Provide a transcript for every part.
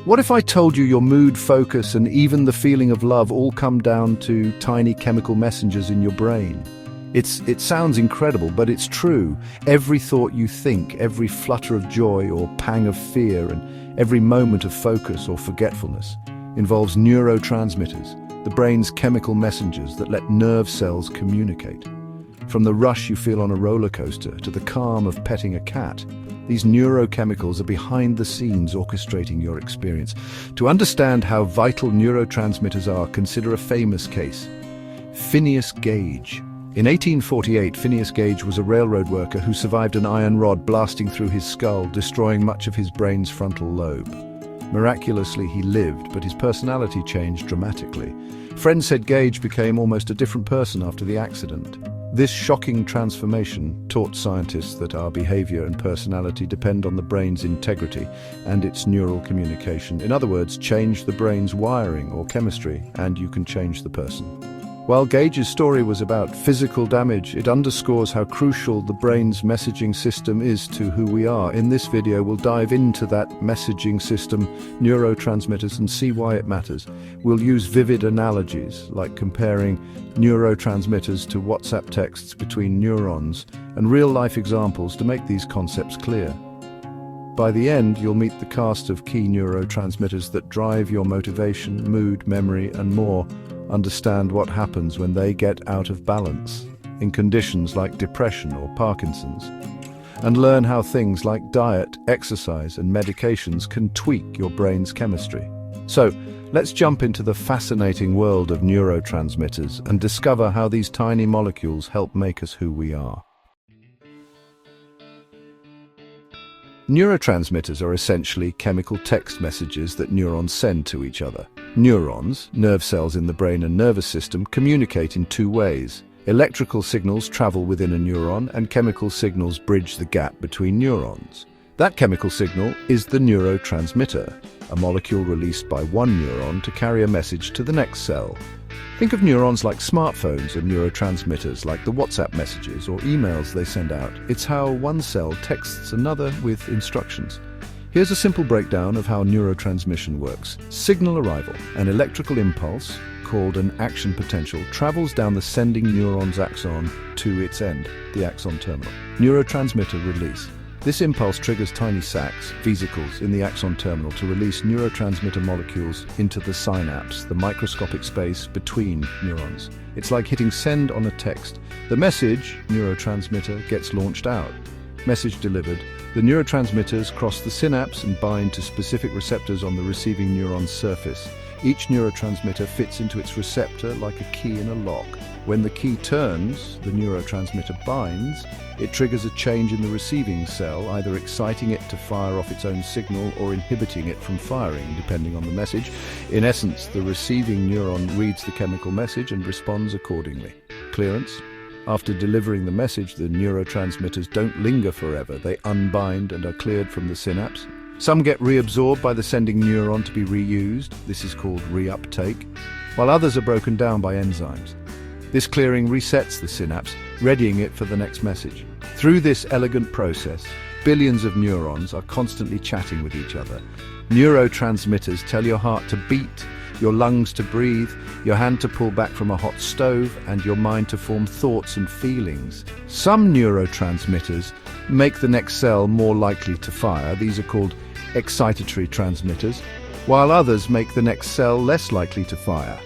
What if I told you your mood, focus, and even the feeling of love all come down to tiny chemical messengers in your brain? It sounds incredible, but it's true. Every thought you think, every flutter of joy or pang of fear, and every moment of focus or forgetfulness involves neurotransmitters, the brain's chemical messengers that let nerve cells communicate. From the rush you feel on a roller coaster to the calm of petting a cat, these neurochemicals are behind the scenes orchestrating your experience. To understand how vital neurotransmitters are, consider a famous case: Phineas Gage. In 1848, Phineas Gage was a railroad worker who survived an iron rod blasting through his skull, destroying much of his brain's frontal lobe. Miraculously, he lived, but his personality changed dramatically. Friends said Gage became almost a different person after the accident. This shocking transformation taught scientists that our behavior and personality depend on the brain's integrity and its neural communication. In other words, change the brain's wiring or chemistry, and you can change the person. While Gage's story was about physical damage, it underscores how crucial the brain's messaging system is to who we are. In this video, we'll dive into that messaging system, neurotransmitters, and see why it matters. We'll use vivid analogies, like comparing neurotransmitters to WhatsApp texts between neurons, and real-life examples to make these concepts clear. By the end, you'll meet the cast of key neurotransmitters that drive your motivation, mood, memory, and more. Understand what happens when they get out of balance, in conditions like depression or Parkinson's, and learn how things like diet, exercise, and medications can tweak your brain's chemistry. So, let's jump into the fascinating world of neurotransmitters and discover how these tiny molecules help make us who we are. Neurotransmitters are essentially chemical text messages that neurons send to each other. Neurons, nerve cells in the brain and nervous system, communicate in two ways. Electrical signals travel within a neuron, and chemical signals bridge the gap between neurons. That chemical signal is the neurotransmitter, a molecule released by one neuron to carry a message to the next cell. Think of neurons like smartphones and neurotransmitters like the WhatsApp messages or emails they send out. It's how one cell texts another with instructions. Here's a simple breakdown of how neurotransmission works. Signal arrival. An electrical impulse, called an action potential, travels down the sending neuron's axon to its end, the axon terminal. Neurotransmitter release. This impulse triggers tiny sacs, vesicles, in the axon terminal to release neurotransmitter molecules into the synapse, the microscopic space between neurons. It's like hitting send on a text. The message, neurotransmitter, gets launched out. Message delivered. The neurotransmitters cross the synapse and bind to specific receptors on the receiving neuron's surface. Each neurotransmitter fits into its receptor like a key in a lock. When the key turns, the neurotransmitter binds, it triggers a change in the receiving cell, either exciting it to fire off its own signal or inhibiting it from firing, depending on the message. In essence, the receiving neuron reads the chemical message and responds accordingly. Clearance. After delivering the message, the neurotransmitters don't linger forever. They unbind and are cleared from the synapse. Some get reabsorbed by the sending neuron to be reused. This is called reuptake, while others are broken down by enzymes. This clearing resets the synapse, readying it for the next message. Through this elegant process, billions of neurons are constantly chatting with each other. Neurotransmitters tell your heart to beat, your lungs to breathe, your hand to pull back from a hot stove, and your mind to form thoughts and feelings. Some neurotransmitters make the next cell more likely to fire. These are called excitatory transmitters, while others make the next cell less likely to fire.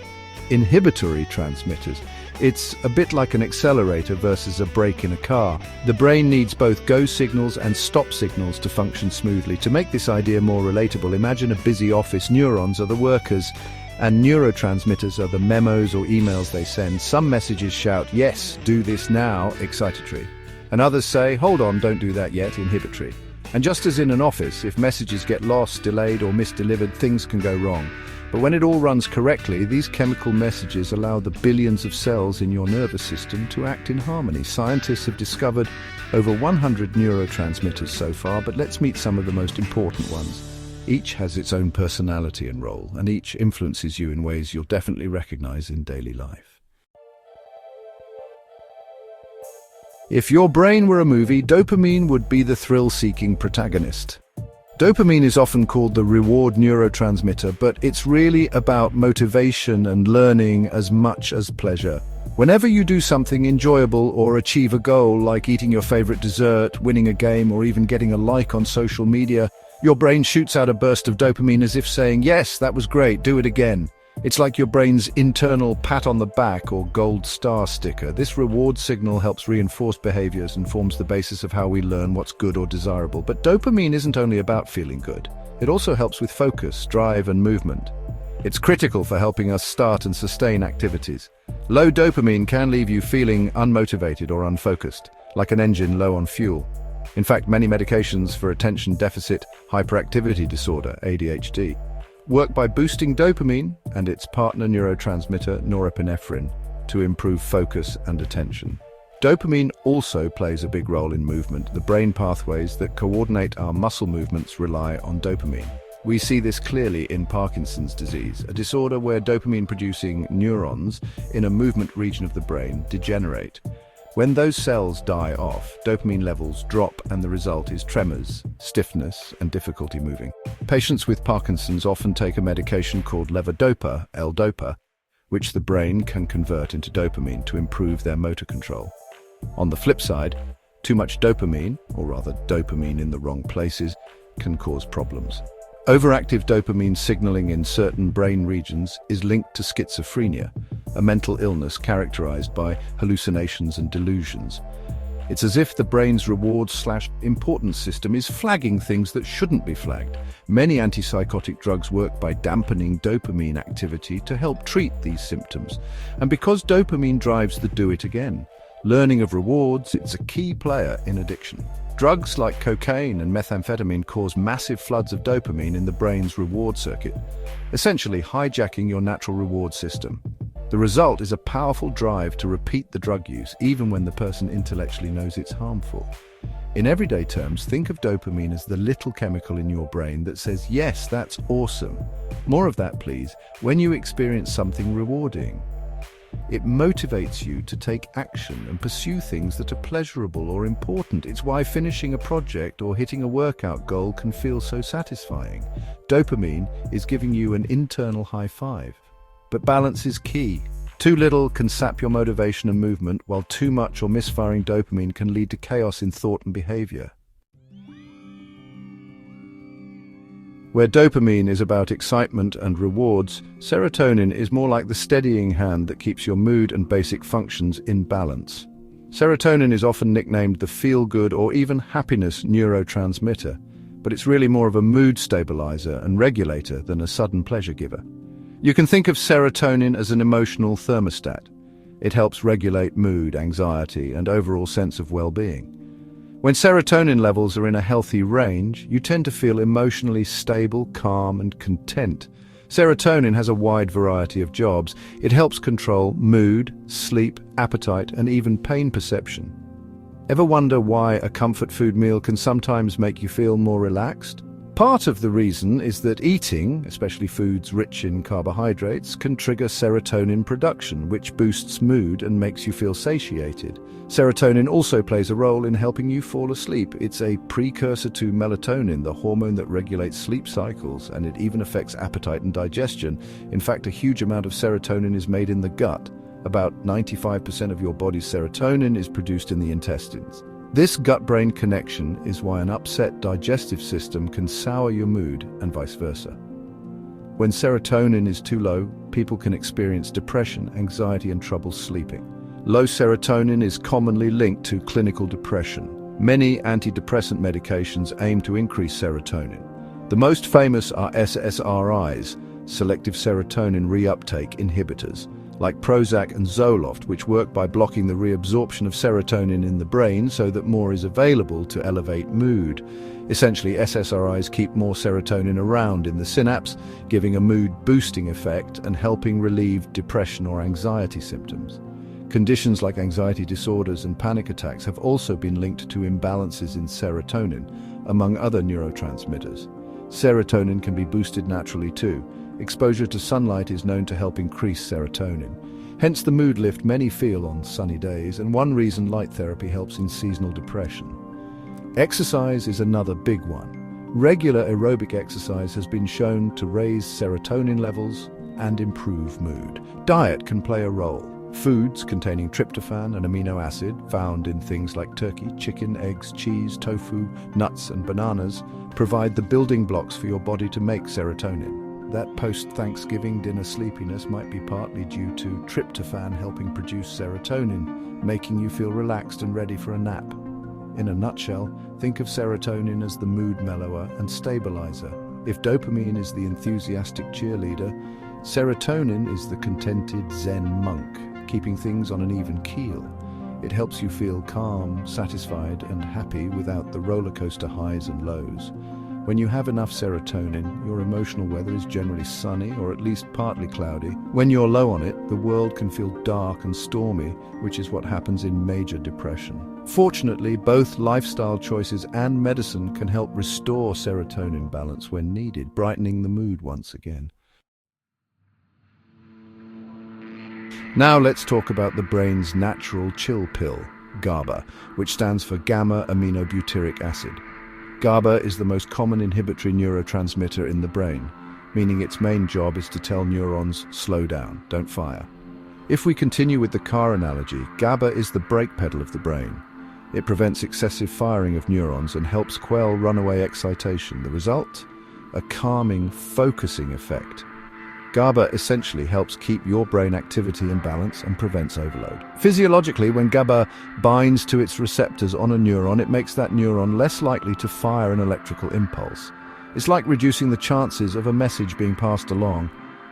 Inhibitory transmitters. It's a bit like an accelerator versus a brake in a car. The brain needs both go signals and stop signals to function smoothly. To make this idea more relatable, imagine a busy office. Neurons are the workers, and neurotransmitters are the memos or emails they send. Some messages shout, "Yes, do this now," excitatory. And others say, "Hold on, don't do that yet," inhibitory. And just as in an office, if messages get lost, delayed, or misdelivered, things can go wrong. But when it all runs correctly, these chemical messages allow the billions of cells in your nervous system to act in harmony. Scientists have discovered over 100 neurotransmitters so far, but let's meet some of the most important ones. Each has its own personality and role, and each influences you in ways you'll definitely recognize in daily life. If your brain were a movie, dopamine would be the thrill-seeking protagonist. Dopamine is often called the reward neurotransmitter, but it's really about motivation and learning as much as pleasure. Whenever you do something enjoyable or achieve a goal, like eating your favorite dessert, winning a game, or even getting a like on social media, your brain shoots out a burst of dopamine as if saying, "Yes, that was great, do it again." It's like your brain's internal pat on the back or gold star sticker. This reward signal helps reinforce behaviors and forms the basis of how we learn what's good or desirable. But dopamine isn't only about feeling good. It also helps with focus, drive, and movement. It's critical for helping us start and sustain activities. Low dopamine can leave you feeling unmotivated or unfocused, like an engine low on fuel. In fact, many medications for attention deficit hyperactivity disorder, ADHD, work by boosting dopamine and its partner neurotransmitter norepinephrine to improve focus and attention. Dopamine also plays a big role in movement. The brain pathways that coordinate our muscle movements rely on dopamine. We see this clearly in Parkinson's disease, a disorder where dopamine-producing neurons in a movement region of the brain degenerate. When those cells die off, dopamine levels drop and the result is tremors, stiffness, and difficulty moving. Patients with Parkinson's often take a medication called levodopa, L-Dopa, which the brain can convert into dopamine to improve their motor control. On the flip side, too much dopamine, or rather dopamine in the wrong places, can cause problems. Overactive dopamine signaling in certain brain regions is linked to schizophrenia, a mental illness characterized by hallucinations and delusions. It's as if the brain's reward/importance system is flagging things that shouldn't be flagged. Many antipsychotic drugs work by dampening dopamine activity to help treat these symptoms. And because dopamine drives the do it again, learning of rewards, it's a key player in addiction. Drugs like cocaine and methamphetamine cause massive floods of dopamine in the brain's reward circuit, essentially hijacking your natural reward system. The result is a powerful drive to repeat the drug use, even when the person intellectually knows it's harmful. In everyday terms, think of dopamine as the little chemical in your brain that says, "Yes, that's awesome. More of that, please," when you experience something rewarding. It motivates you to take action and pursue things that are pleasurable or important. It's why finishing a project or hitting a workout goal can feel so satisfying. Dopamine is giving you an internal high five. But balance is key. Too little can sap your motivation and movement, while too much or misfiring dopamine can lead to chaos in thought and behavior. Where dopamine is about excitement and rewards, serotonin is more like the steadying hand that keeps your mood and basic functions in balance. Serotonin is often nicknamed the feel-good or even happiness neurotransmitter, but it's really more of a mood stabilizer and regulator than a sudden pleasure giver. You can think of serotonin as an emotional thermostat. It helps regulate mood, anxiety, and overall sense of well-being. When serotonin levels are in a healthy range, you tend to feel emotionally stable, calm, and content. Serotonin has a wide variety of jobs. It helps control mood, sleep, appetite, and even pain perception. Ever wonder why a comfort food meal can sometimes make you feel more relaxed? Part of the reason is that eating, especially foods rich in carbohydrates, can trigger serotonin production, which boosts mood and makes you feel satiated. Serotonin also plays a role in helping you fall asleep. It's a precursor to melatonin, the hormone that regulates sleep cycles, and it even affects appetite and digestion. In fact, a huge amount of serotonin is made in the gut. About 95% of your body's serotonin is produced in the intestines. This gut-brain connection is why an upset digestive system can sour your mood and vice versa. When serotonin is too low, people can experience depression, anxiety, and trouble sleeping. Low serotonin is commonly linked to clinical depression. Many antidepressant medications aim to increase serotonin. The most famous are SSRIs, selective serotonin reuptake inhibitors, like Prozac and Zoloft, which work by blocking the reabsorption of serotonin in the brain so that more is available to elevate mood. Essentially, SSRIs keep more serotonin around in the synapse, giving a mood-boosting effect and helping relieve depression or anxiety symptoms. Conditions like anxiety disorders and panic attacks have also been linked to imbalances in serotonin, among other neurotransmitters. Serotonin can be boosted naturally too. Exposure to sunlight is known to help increase serotonin. Hence the mood lift many feel on sunny days, and one reason light therapy helps in seasonal depression. Exercise is another big one. Regular aerobic exercise has been shown to raise serotonin levels and improve mood. Diet can play a role. Foods containing tryptophan, an amino acid found in things like turkey, chicken, eggs, cheese, tofu, nuts, and bananas, provide the building blocks for your body to make serotonin. That post-Thanksgiving dinner sleepiness might be partly due to tryptophan helping produce serotonin, making you feel relaxed and ready for a nap. In a nutshell, think of serotonin as the mood mellower and stabilizer. If dopamine is the enthusiastic cheerleader, serotonin is the contented Zen monk, keeping things on an even keel. It helps you feel calm, satisfied, and happy without the roller coaster highs and lows. When you have enough serotonin, your emotional weather is generally sunny or at least partly cloudy. When you're low on it, the world can feel dark and stormy, which is what happens in major depression. Fortunately, both lifestyle choices and medicine can help restore serotonin balance when needed, brightening the mood once again. Now let's talk about the brain's natural chill pill, GABA, which stands for gamma-aminobutyric acid. GABA is the most common inhibitory neurotransmitter in the brain, meaning its main job is to tell neurons, slow down, don't fire. If we continue with the car analogy, GABA is the brake pedal of the brain. It prevents excessive firing of neurons and helps quell runaway excitation. The result? A calming, focusing effect. GABA essentially helps keep your brain activity in balance and prevents overload. Physiologically, when GABA binds to its receptors on a neuron, it makes that neuron less likely to fire an electrical impulse. It's like reducing the chances of a message being passed along,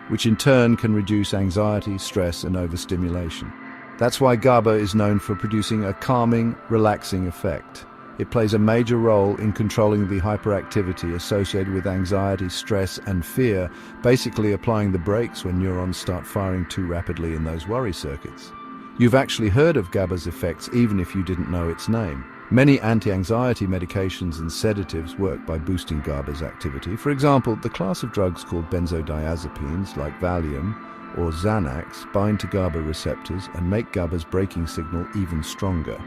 which in turn can reduce anxiety, stress, and overstimulation. That's why GABA is known for producing a calming, relaxing effect. It plays a major role in controlling the hyperactivity associated with anxiety, stress, and fear, basically applying the brakes when neurons start firing too rapidly in those worry circuits. You've actually heard of GABA's effects even if you didn't know its name. Many anti-anxiety medications and sedatives work by boosting GABA's activity. For example, the class of drugs called benzodiazepines, like Valium or Xanax, bind to GABA receptors and make GABA's braking signal even stronger.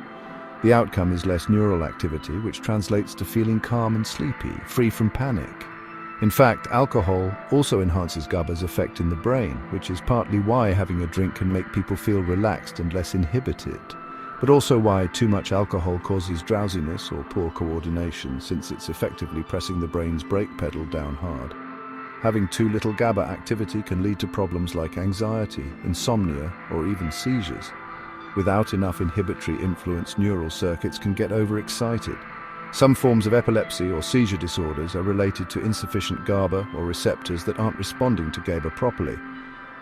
The outcome is less neural activity, which translates to feeling calm and sleepy, free from panic. In fact, alcohol also enhances GABA's effect in the brain, which is partly why having a drink can make people feel relaxed and less inhibited, but also why too much alcohol causes drowsiness or poor coordination, since it's effectively pressing the brain's brake pedal down hard. Having too little GABA activity can lead to problems like anxiety, insomnia, or even seizures. Without enough inhibitory influence, neural circuits can get overexcited. Some forms of epilepsy or seizure disorders are related to insufficient GABA or receptors that aren't responding to GABA properly.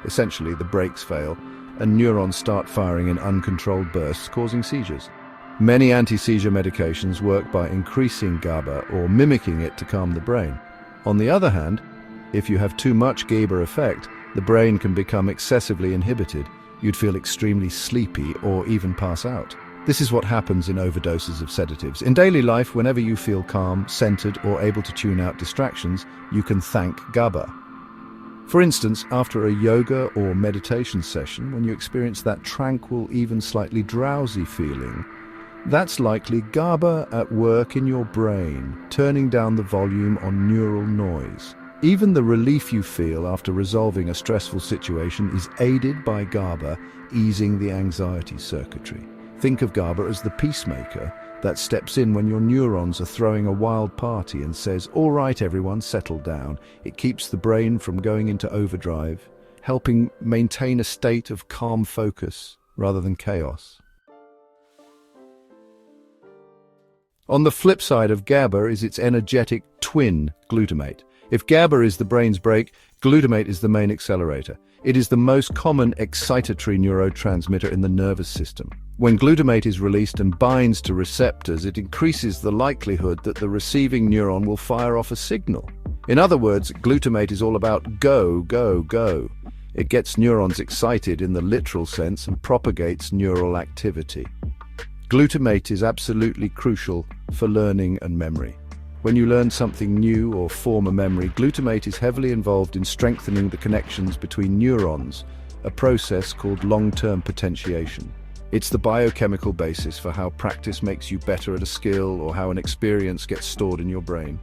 Essentially, the brakes fail, and neurons start firing in uncontrolled bursts, causing seizures. Many anti-seizure medications work by increasing GABA or mimicking it to calm the brain. On the other hand, if you have too much GABA effect, the brain can become excessively inhibited. You'd feel extremely sleepy or even pass out. This is what happens in overdoses of sedatives. In daily life, whenever you feel calm, centered, or able to tune out distractions, you can thank GABA. For instance, after a yoga or meditation session, when you experience that tranquil, even slightly drowsy feeling, that's likely GABA at work in your brain, turning down the volume on neural noise. Even the relief you feel after resolving a stressful situation is aided by GABA easing the anxiety circuitry. Think of GABA as the peacemaker that steps in when your neurons are throwing a wild party and says, "All right, everyone, settle down." It keeps the brain from going into overdrive, helping maintain a state of calm focus rather than chaos. On the flip side of GABA is its energetic twin, glutamate. If GABA is the brain's brake, glutamate is the main accelerator. It is the most common excitatory neurotransmitter in the nervous system. When glutamate is released and binds to receptors, it increases the likelihood that the receiving neuron will fire off a signal. In other words, glutamate is all about go, go, go. It gets neurons excited in the literal sense and propagates neural activity. Glutamate is absolutely crucial for learning and memory. When you learn something new or form a memory, glutamate is heavily involved in strengthening the connections between neurons, a process called long-term potentiation. It's the biochemical basis for how practice makes you better at a skill or how an experience gets stored in your brain.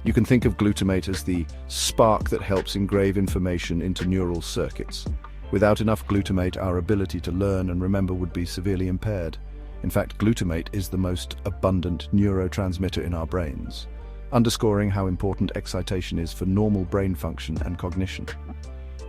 You can think of glutamate as the spark that helps engrave information into neural circuits. Without enough glutamate, our ability to learn and remember would be severely impaired. In fact, glutamate is the most abundant neurotransmitter in our brains, underscoring how important excitation is for normal brain function and cognition.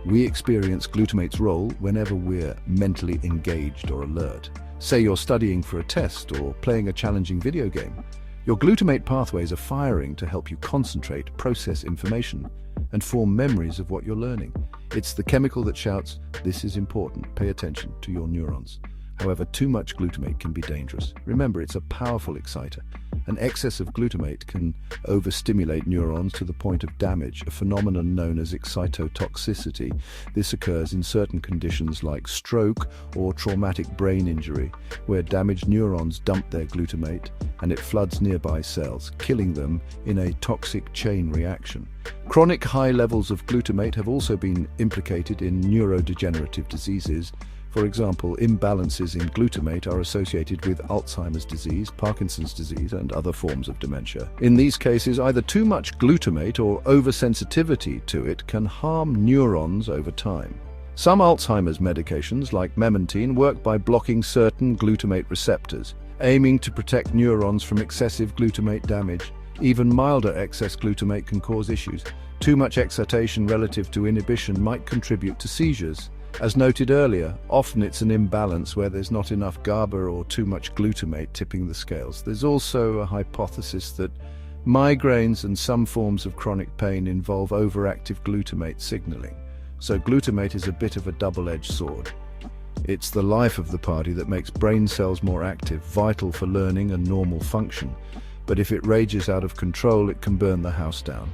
We experience glutamate's role whenever we're mentally engaged or alert. Say you're studying for a test or playing a challenging video game. Your glutamate pathways are firing to help you concentrate, process information, and form memories of what you're learning. It's the chemical that shouts, "This is important, pay attention," to your neurons. However, too much glutamate can be dangerous. Remember, it's a powerful exciter. An excess of glutamate can overstimulate neurons to the point of damage, a phenomenon known as excitotoxicity. This occurs in certain conditions like stroke or traumatic brain injury, where damaged neurons dump their glutamate and it floods nearby cells, killing them in a toxic chain reaction. Chronic high levels of glutamate have also been implicated in neurodegenerative diseases. For example, imbalances in glutamate are associated with Alzheimer's disease, Parkinson's disease, and other forms of dementia. In these cases, either too much glutamate or oversensitivity to it can harm neurons over time. Some Alzheimer's medications, like memantine, work by blocking certain glutamate receptors, aiming to protect neurons from excessive glutamate damage. Even milder excess glutamate can cause issues. Too much excitation relative to inhibition might contribute to seizures. As noted earlier, often it's an imbalance where there's not enough GABA or too much glutamate tipping the scales. There's also a hypothesis that migraines and some forms of chronic pain involve overactive glutamate signaling. So glutamate is a bit of a double-edged sword. It's the life of the party that makes brain cells more active, vital for learning and normal function. But if it rages out of control, it can burn the house down.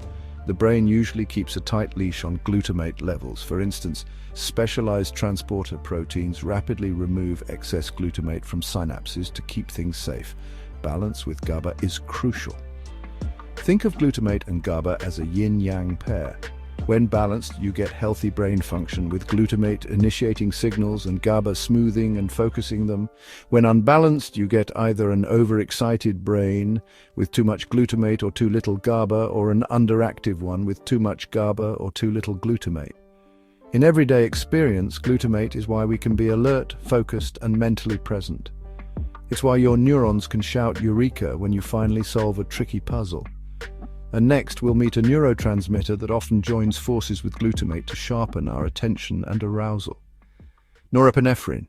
The brain usually keeps a tight leash on glutamate levels. For instance, specialized transporter proteins rapidly remove excess glutamate from synapses to keep things safe. Balance with GABA is crucial. Think of glutamate and GABA as a yin-yang pair. When balanced, you get healthy brain function, with glutamate initiating signals and GABA smoothing and focusing them. When unbalanced, you get either an overexcited brain with too much glutamate or too little GABA, or an underactive one with too much GABA or too little glutamate. In everyday experience, glutamate is why we can be alert, focused, and mentally present. It's why your neurons can shout "Eureka" when you finally solve a tricky puzzle. And next, we'll meet a neurotransmitter that often joins forces with glutamate to sharpen our attention and arousal: norepinephrine.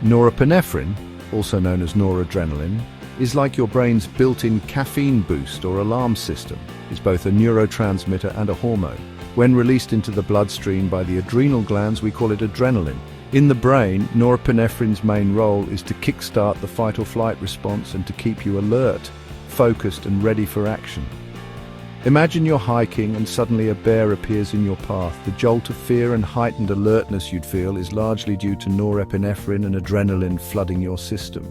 Norepinephrine, also known as noradrenaline, is like your brain's built-in caffeine boost or alarm system. It's both a neurotransmitter and a hormone. When released into the bloodstream by the adrenal glands, we call it adrenaline. In the brain, norepinephrine's main role is to kickstart the fight-or-flight response and to keep you alert, focused, and ready for action. Imagine you're hiking and suddenly a bear appears in your path. The jolt of fear and heightened alertness you'd feel is largely due to norepinephrine and adrenaline flooding your system.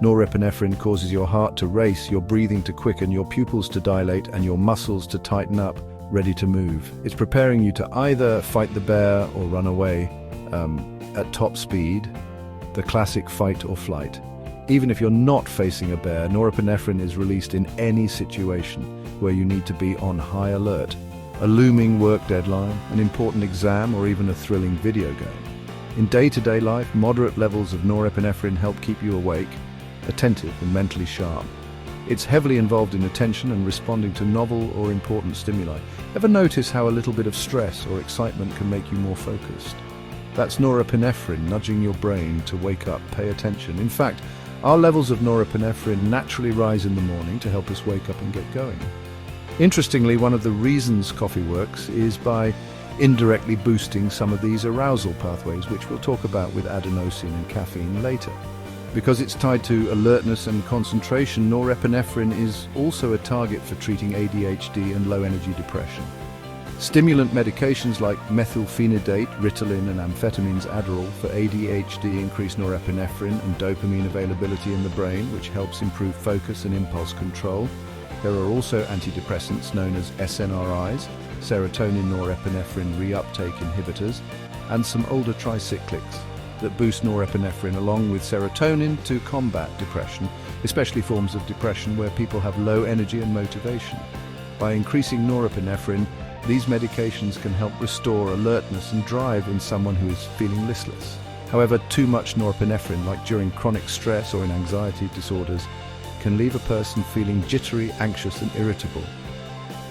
Norepinephrine causes your heart to race, your breathing to quicken, your pupils to dilate, and your muscles to tighten up, ready to move. It's preparing you to either fight the bear or run away at top speed, the classic fight or flight. Even if you're not facing a bear, norepinephrine is released in any situation where you need to be on high alert. A looming work deadline, an important exam, or even a thrilling video game. In day-to-day life, moderate levels of norepinephrine help keep you awake, attentive, and mentally sharp. It's heavily involved in attention and responding to novel or important stimuli. Ever notice how a little bit of stress or excitement can make you more focused? That's norepinephrine nudging your brain to wake up, pay attention. In fact, our levels of norepinephrine naturally rise in the morning to help us wake up and get going. Interestingly, one of the reasons coffee works is by indirectly boosting some of these arousal pathways, which we'll talk about with adenosine and caffeine later. Because it's tied to alertness and concentration, norepinephrine is also a target for treating ADHD and low-energy depression. Stimulant medications like methylphenidate, Ritalin, and amphetamines Adderall for ADHD increase norepinephrine and dopamine availability in the brain, which helps improve focus and impulse control. There are also antidepressants known as SNRIs, serotonin norepinephrine reuptake inhibitors, and some older tricyclics, that boost norepinephrine along with serotonin to combat depression, especially forms of depression where people have low energy and motivation. By increasing norepinephrine, these medications can help restore alertness and drive in someone who is feeling listless. However, too much norepinephrine, like during chronic stress or in anxiety disorders, can leave a person feeling jittery, anxious and irritable.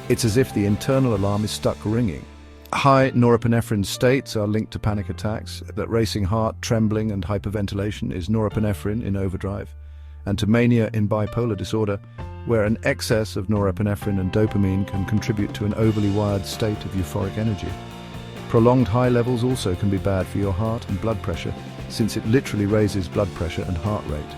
It's as if the internal alarm is stuck ringing. High norepinephrine states are linked to panic attacks, that racing heart, trembling and hyperventilation is norepinephrine in overdrive, and to mania in bipolar disorder, where an excess of norepinephrine and dopamine can contribute to an overly wired state of euphoric energy. Prolonged high levels also can be bad for your heart and blood pressure, since it literally raises blood pressure and heart rate.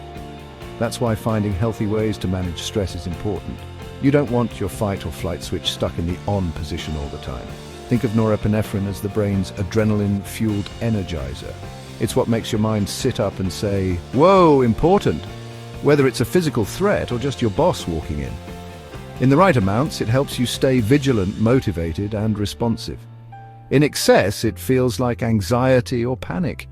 That's why finding healthy ways to manage stress is important. You don't want your fight or flight switch stuck in the on position all the time. Think of norepinephrine as the brain's adrenaline-fueled energizer. It's what makes your mind sit up and say, "Whoa, important!" whether it's a physical threat or just your boss walking in. In the right amounts, it helps you stay vigilant, motivated, and responsive. In excess, it feels like anxiety or panic.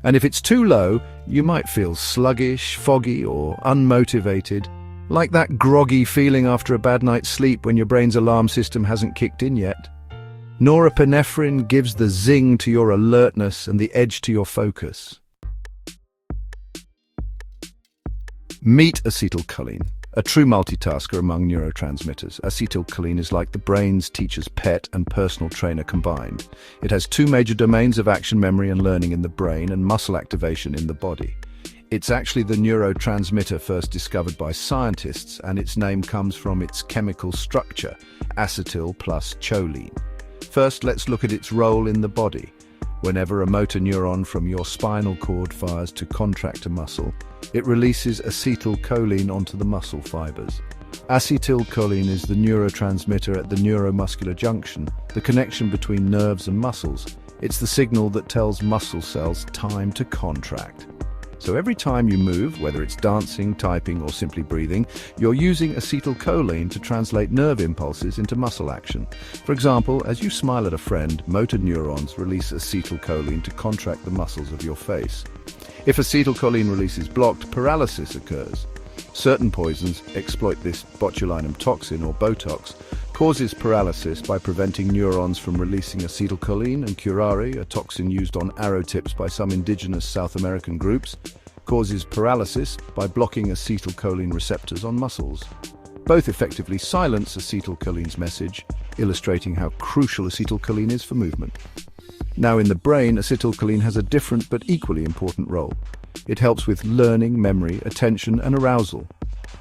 And if it's too low, you might feel sluggish, foggy, or unmotivated, like that groggy feeling after a bad night's sleep when your brain's alarm system hasn't kicked in yet. Norepinephrine gives the zing to your alertness and the edge to your focus. Meet acetylcholine, a true multitasker among neurotransmitters. Acetylcholine is like the brain's teacher's pet and personal trainer combined. It has two major domains of action, memory and learning in the brain, and muscle activation in the body. It's actually the neurotransmitter first discovered by scientists, and its name comes from its chemical structure, acetyl plus choline. First, let's look at its role in the body. Whenever a motor neuron from your spinal cord fires to contract a muscle, it releases acetylcholine onto the muscle fibers. Acetylcholine is the neurotransmitter at the neuromuscular junction, the connection between nerves and muscles. It's the signal that tells muscle cells time to contract. So every time you move, whether it's dancing, typing, or simply breathing, you're using acetylcholine to translate nerve impulses into muscle action. For example, as you smile at a friend, motor neurons release acetylcholine to contract the muscles of your face. If acetylcholine release is blocked, paralysis occurs. Certain poisons exploit this. Botulinum toxin, or Botox, causes paralysis by preventing neurons from releasing acetylcholine, and curare, a toxin used on arrow tips by some indigenous South American groups, causes paralysis by blocking acetylcholine receptors on muscles. Both effectively silence acetylcholine's message, illustrating how crucial acetylcholine is for movement. Now in the brain, acetylcholine has a different but equally important role. It helps with learning, memory, attention, and arousal.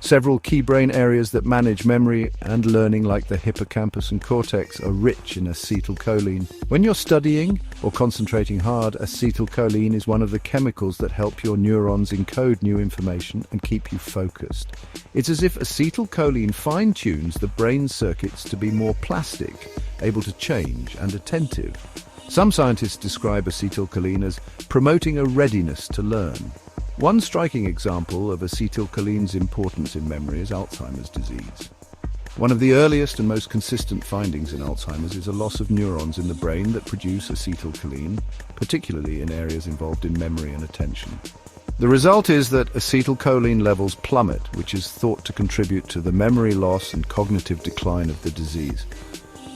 Several key brain areas that manage memory and learning, like the hippocampus and cortex, are rich in acetylcholine. When you're studying or concentrating hard, acetylcholine is one of the chemicals that help your neurons encode new information and keep you focused. It's as if acetylcholine fine-tunes the brain circuits to be more plastic, able to change, and attentive. Some scientists describe acetylcholine as promoting a readiness to learn. One striking example of acetylcholine's importance in memory is Alzheimer's disease. One of the earliest and most consistent findings in Alzheimer's is a loss of neurons in the brain that produce acetylcholine, particularly in areas involved in memory and attention. The result is that acetylcholine levels plummet, which is thought to contribute to the memory loss and cognitive decline of the disease.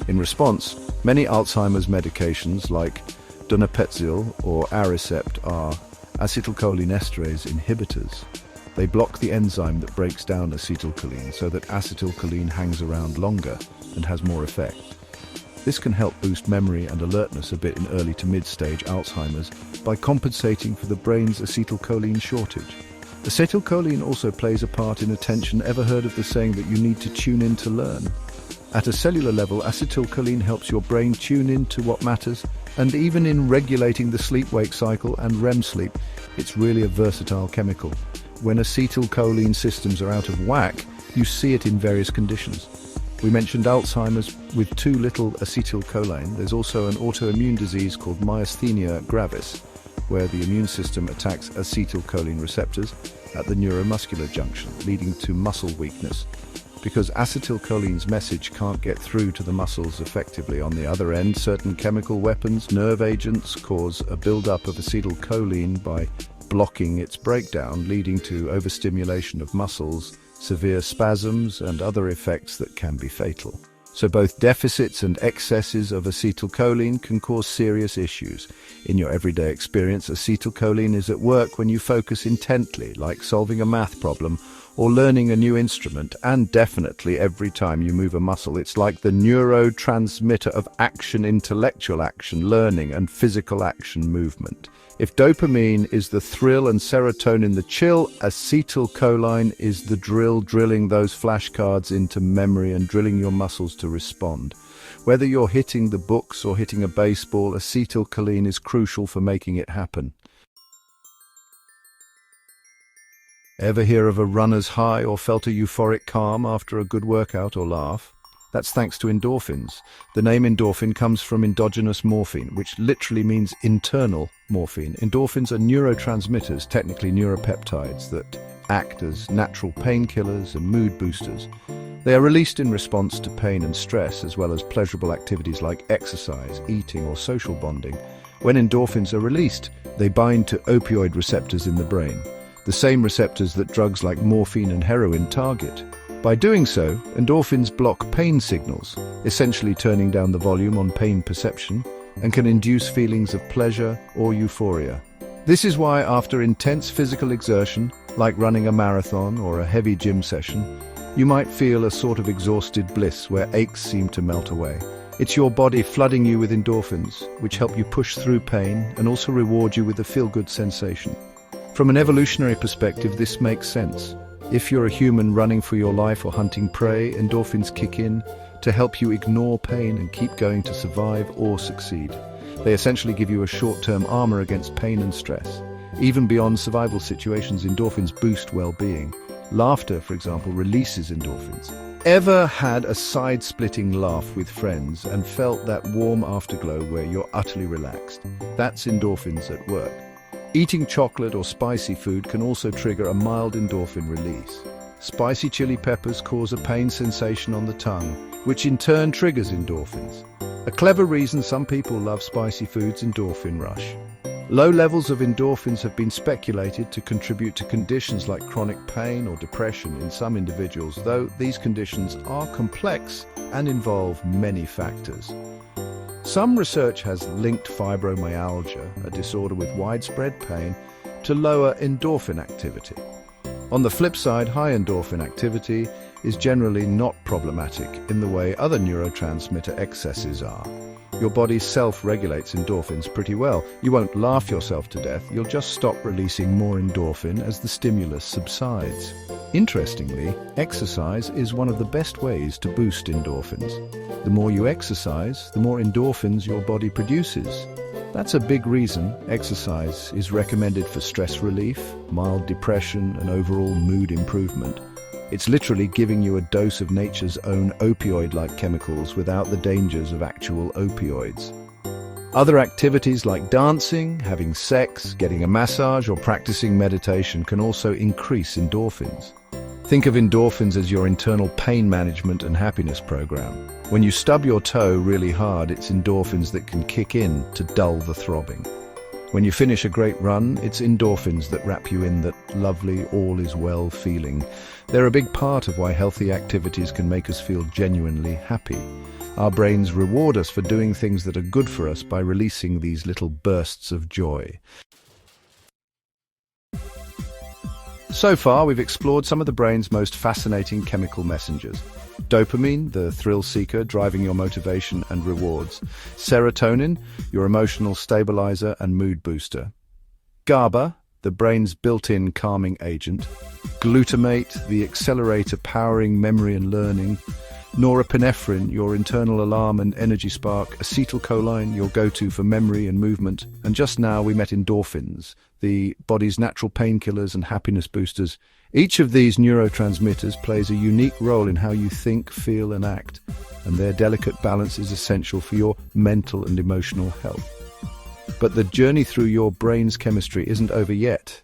In response, many Alzheimer's medications like donepezil or Aricept are acetylcholinesterase inhibitors. They block the enzyme that breaks down acetylcholine so that acetylcholine hangs around longer and has more effect. This can help boost memory and alertness a bit in early to mid-stage Alzheimer's by compensating for the brain's acetylcholine shortage. Acetylcholine also plays a part in attention. Ever heard of the saying that you need to tune in to learn? At a cellular level, acetylcholine helps your brain tune in to what matters, and even in regulating the sleep-wake cycle and REM sleep, it's really a versatile chemical. When acetylcholine systems are out of whack, you see it in various conditions. We mentioned Alzheimer's with too little acetylcholine. There's also an autoimmune disease called myasthenia gravis, where the immune system attacks acetylcholine receptors at the neuromuscular junction, leading to muscle weakness, because acetylcholine's message can't get through to the muscles effectively. On the other end, certain chemical weapons, nerve agents, cause a buildup of acetylcholine by blocking its breakdown, leading to overstimulation of muscles, severe spasms, and other effects that can be fatal. So both deficits and excesses of acetylcholine can cause serious issues. In your everyday experience, acetylcholine is at work when you focus intently, like solving a math problem or learning a new instrument, and definitely every time you move a muscle. It's like the neurotransmitter of action, intellectual action, learning, and physical action movement. If dopamine is the thrill and serotonin the chill, acetylcholine is the drill, drilling those flashcards into memory and drilling your muscles to respond. Whether you're hitting the books or hitting a baseball, acetylcholine is crucial for making it happen. Ever hear of a runner's high or felt a euphoric calm after a good workout or laugh? That's thanks to endorphins. The name endorphin comes from endogenous morphine, which literally means internal morphine. Endorphins are neurotransmitters, technically neuropeptides, that act as natural painkillers and mood boosters. They are released in response to pain and stress, as well as pleasurable activities like exercise, eating, or social bonding. When endorphins are released, they bind to opioid receptors in the brain, the same receptors that drugs like morphine and heroin target. By doing so, endorphins block pain signals, essentially turning down the volume on pain perception, and can induce feelings of pleasure or euphoria. This is why after intense physical exertion, like running a marathon or a heavy gym session, you might feel a sort of exhausted bliss where aches seem to melt away. It's your body flooding you with endorphins, which help you push through pain and also reward you with a feel-good sensation. From an evolutionary perspective, this makes sense. If you're a human running for your life or hunting prey, endorphins kick in to help you ignore pain and keep going to survive or succeed. They essentially give you a short-term armor against pain and stress. Even beyond survival situations, endorphins boost well-being. Laughter, for example, releases endorphins. Ever had a side-splitting laugh with friends and felt that warm afterglow where you're utterly relaxed? That's endorphins at work. Eating chocolate or spicy food can also trigger a mild endorphin release. Spicy chili peppers cause a pain sensation on the tongue, which in turn triggers endorphins. A clever reason some people love spicy foods: endorphin rush. Low levels of endorphins have been speculated to contribute to conditions like chronic pain or depression in some individuals, though these conditions are complex and involve many factors. Some research has linked fibromyalgia, a disorder with widespread pain, to lower endorphin activity. On the flip side, high endorphin activity is generally not problematic in the way other neurotransmitter excesses are. Your body self-regulates endorphins pretty well. You won't laugh yourself to death, you'll just stop releasing more endorphin as the stimulus subsides. Interestingly, exercise is one of the best ways to boost endorphins. The more you exercise, the more endorphins your body produces. That's a big reason exercise is recommended for stress relief, mild depression, and overall mood improvement. It's literally giving you a dose of nature's own opioid-like chemicals without the dangers of actual opioids. Other activities like dancing, having sex, getting a massage, or practicing meditation can also increase endorphins. Think of endorphins as your internal pain management and happiness program. When you stub your toe really hard, it's endorphins that can kick in to dull the throbbing. When you finish a great run, it's endorphins that wrap you in that lovely all is well feeling. They're a big part of why healthy activities can make us feel genuinely happy. Our brains reward us for doing things that are good for us by releasing these little bursts of joy. So far, we've explored some of the brain's most fascinating chemical messengers. Dopamine, the thrill seeker, driving your motivation and rewards. Serotonin, your emotional stabilizer and mood booster. GABA, the brain's built-in calming agent. Glutamate, the accelerator powering memory and learning. Norepinephrine, your internal alarm and energy spark. Acetylcholine, your go-to for memory and movement. And just now we met endorphins, the body's natural painkillers and happiness boosters. Each of these neurotransmitters plays a unique role in how you think, feel, and act, and their delicate balance is essential for your mental and emotional health. But the journey through your brain's chemistry isn't over yet.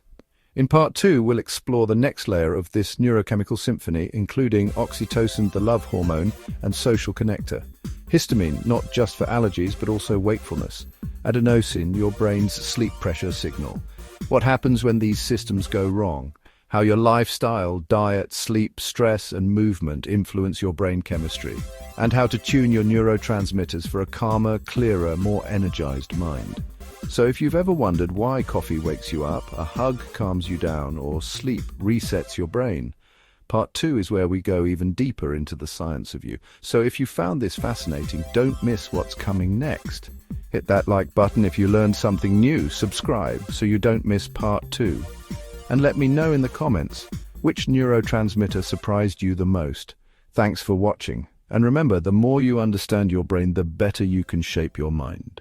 In part 2, we'll explore the next layer of this neurochemical symphony, including oxytocin, the love hormone, and social connector. Histamine, not just for allergies, but also wakefulness. Adenosine, your brain's sleep pressure signal. What happens when these systems go wrong? How your lifestyle, diet, sleep, stress, and movement influence your brain chemistry. And how to tune your neurotransmitters for a calmer, clearer, more energized mind. So if you've ever wondered why coffee wakes you up, a hug calms you down, or sleep resets your brain, Part 2 is where we go even deeper into the science of you. So if you found this fascinating, don't miss what's coming next. Hit that like button if you learned something new, subscribe so you don't miss Part 2. And let me know in the comments, which neurotransmitter surprised you the most? Thanks for watching. And remember, the more you understand your brain, the better you can shape your mind.